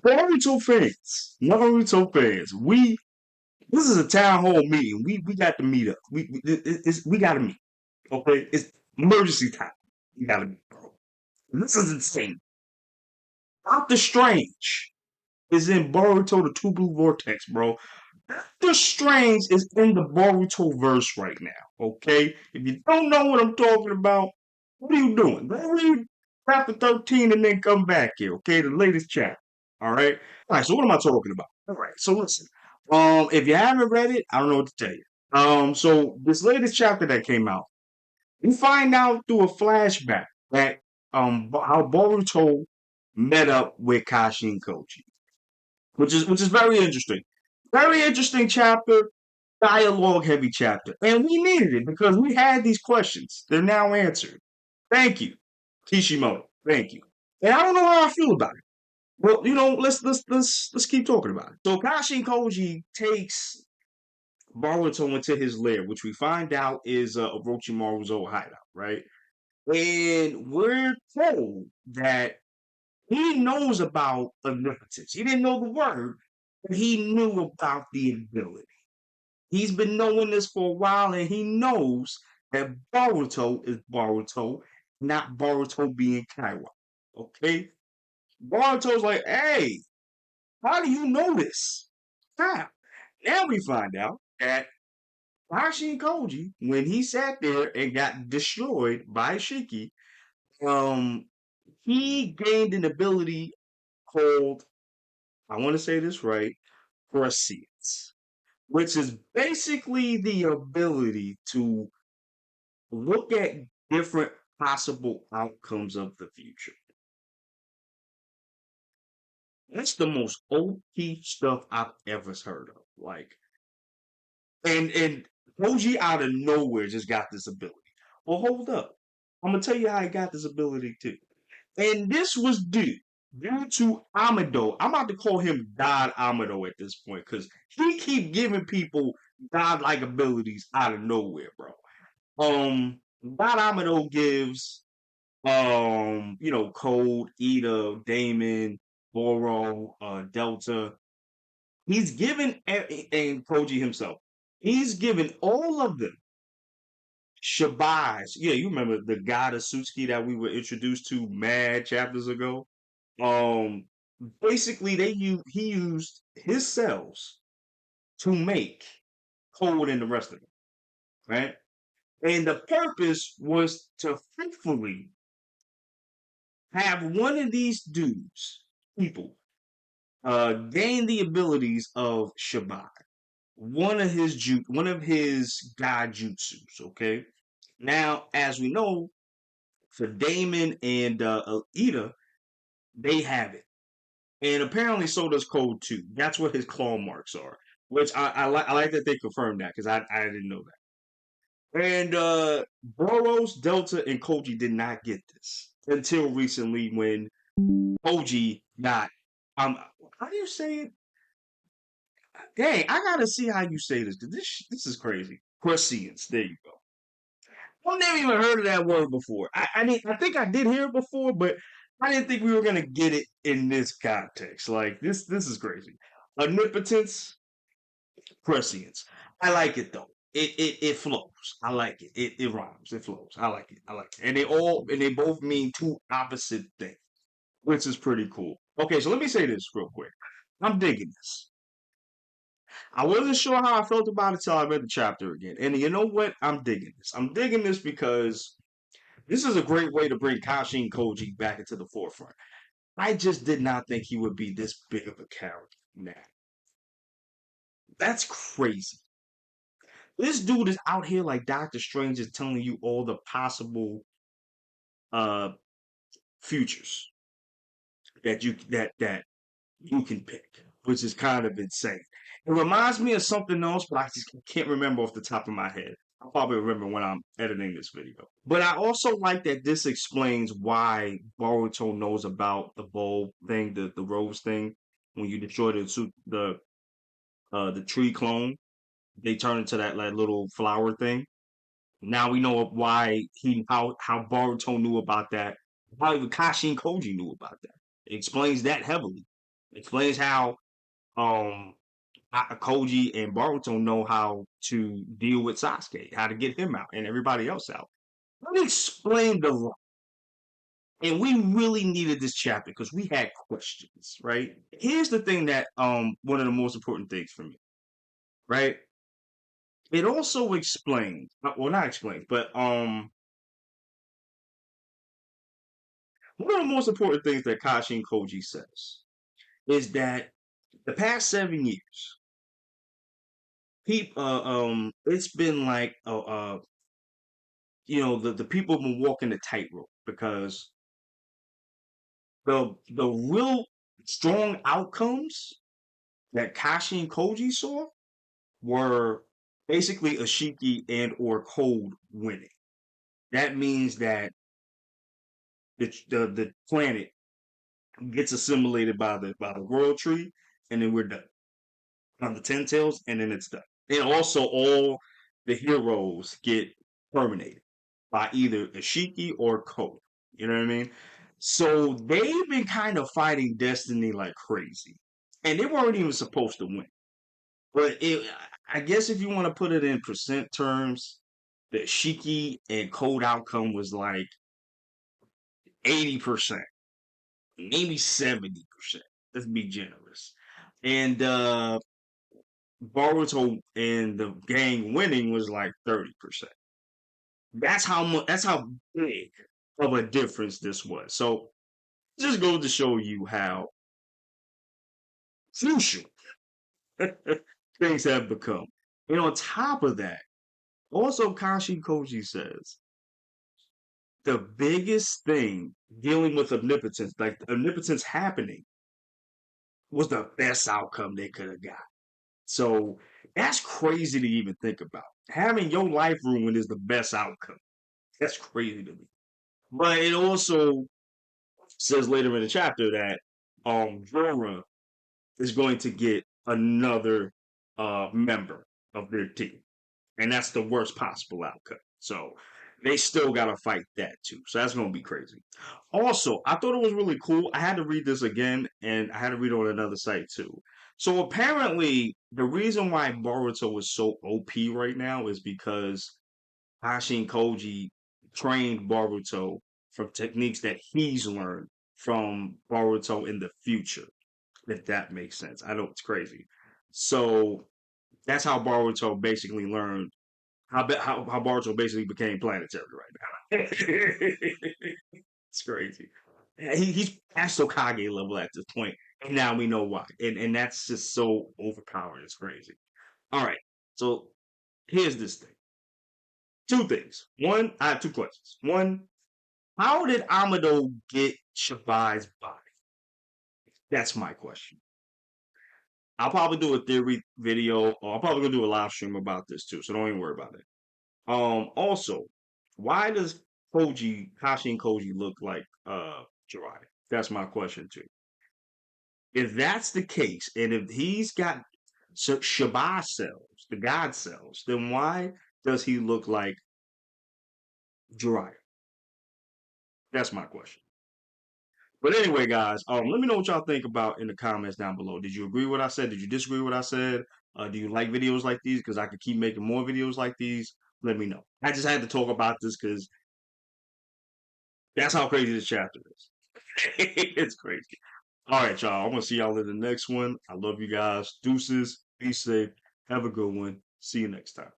Naruto fans, this is a town hall meeting. We got to meet up. We got to meet. Okay, it's emergency time. We got to meet, bro. This is insane. Doctor Strange is in Boruto the Two Blue Vortex, bro. Doctor Strange is in the Boruto verse right now. Okay, if you don't know what I'm talking about, what are you doing? Go read chapter 13 and then come back here. Okay, the latest chapter. All right. All right. So what am I talking about? All right. So listen. If you haven't read it, I don't know what to tell you. So this latest chapter that came out, we find out through a flashback that how Boruto met up with Kashin Koji, which is very interesting. Very interesting chapter, dialogue heavy chapter. And we needed it because we had these questions. They're now answered. Thank you, Kishimoto. Thank you. And I don't know how I feel about it. Well, let's keep talking about it. So Kashin Koji takes Boruto into his lair, which we find out is Orochimaru's old hideout, right? And we're told that he knows about omnipotence. He didn't know the word, but he knew about the ability. He's been knowing this for a while, and he knows that Boruto is Boruto, not Boruto being Kaiwa. Okay? Boruto's like, hey, how do you know this? How? Now we find out that Kashin Koji, when he sat there and got destroyed by Shiki, um, he gained an ability called, I want to say this right, prescience, which is basically the ability to look at different possible outcomes of the future. That's the most OP stuff I've ever heard of. Like, and Koji out of nowhere just got this ability. Well, hold up. I'm gonna tell you how he got this ability too. And this was due to Amado. I'm about to call him God Amado at this point because he keep giving people godlike abilities out of nowhere, bro. God Amado gives Code, Ida, Damon, Boro, Delta. He's given and Koji himself. He's given all of them Shabazz. Yeah, you remember the god of Suzuki that we were introduced to mad chapters ago? Um, Basically, he used his cells to make Code and the rest of them, right? And the purpose was to faithfully have one of these dudes, people, gain the abilities of Shabbat, one of his god jutsus. Okay, now as we know, for Damon and Ida, they have it. And apparently so does Code 2. That's what his claw marks are. Which I like that they confirmed that because I didn't know that. And Boros, Delta, and Koji did not get this until recently when Koji got um how do you say it? Dang, I gotta see how you say this because this is crazy. Prescience. There you go. I've never even heard of that word before. I think I did hear it before, but I didn't think we were gonna get it in this context. Like this is crazy. Omnipotence, prescience. I like it though. It flows. I like it. It rhymes. It flows. I like it. I like it. And they both mean two opposite things, which is pretty cool. Okay, so let me say this real quick. I'm digging this. I wasn't sure how I felt about it till I read the chapter again. And you know what? I'm digging this. I'm digging this because this is a great way to bring Kashin Koji back into the forefront. I just did not think he would be this big of a character. Nah, that's crazy. This dude is out here like Doctor Strange is telling you all the possible uh futures that you can pick, which is kind of insane. It reminds me of something else, but I just can't remember off the top of my head. I'll probably remember when I'm editing this video. But I also like that this explains why Boruto knows about the bowl thing, the rose thing. When you destroy the tree clone, they turn into that little flower thing. Now we know why how Boruto knew about that. How even Kashin Koji knew about that. It explains that heavily. Explains how um Koji and Boruto know how to deal with Sasuke, how to get him out and everybody else out. Let me explain the law. And we really needed this chapter because we had questions, right? Here's the thing that one of the most important things for me, right? It also explains, well, not explains, but one of the most important things that Kashin Koji says is that the past 7 years, people, it's been like, the people have been walking the tightrope because the real strong outcomes that Kashi and Koji saw were basically Ashiki and or Cold winning. That means that the planet gets assimilated by the world tree, and then we're done. On the Ten Tails, and then it's done. And also, all the heroes get terminated by either Ashiki or Code. You know what I mean? So they've been kind of fighting Destiny like crazy, and they weren't even supposed to win. But I guess if you want to put it in percent terms, the Shiki and Code outcome was like 80%, maybe 70%. Let's be generous. And Boruto and the gang winning was like 30%. That's how much. That's how big of a difference this was. So just goes to show you how crucial things have become. And on top of that, also Kashi Koji says the biggest thing dealing with omnipotence, like omnipotence happening, was the best outcome they could have got. So that's crazy to even think about. Having your life ruined is the best outcome. That's crazy to me. But it also says later in the chapter that Jorah is going to get another member of their team. And that's the worst possible outcome. So they still got to fight that too. So that's going to be crazy. Also, I thought it was really cool. I had to read this again, and I had to read it on another site too. So apparently, the reason why Boruto is so OP right now is because Hashin Koji trained Boruto from techniques that he's learned from Boruto in the future. If that makes sense, I know it's crazy. So that's how Boruto basically learned how Boruto basically became planetary right now. It's crazy. He's past Okage level at this point, and now we know why. And that's just so overpowering. It's crazy. All right, so here's this thing. Two things. One, I have two questions. One, how did Amado get Shabai's body? That's my question. I'll probably do a theory video, or I'll probably gonna do a live stream about this too. So don't even worry about it. Also, why does Kashi and Koji look like Jiraiya? That's my question too. If that's the case, and if he's got Shabai cells, the God cells, then why does he look like Jiraiya? That's my question. But anyway, guys, let me know what y'all think about in the comments down below. Did you agree with what I said? Did you disagree with what I said? Do you like videos like these? Because I could keep making more videos like these. Let me know. I just had to talk about this because that's how crazy this chapter is. It's crazy. All right, y'all. I'm gonna see y'all in the next one. I love you guys. Deuces. Be safe. Have a good one. See you next time.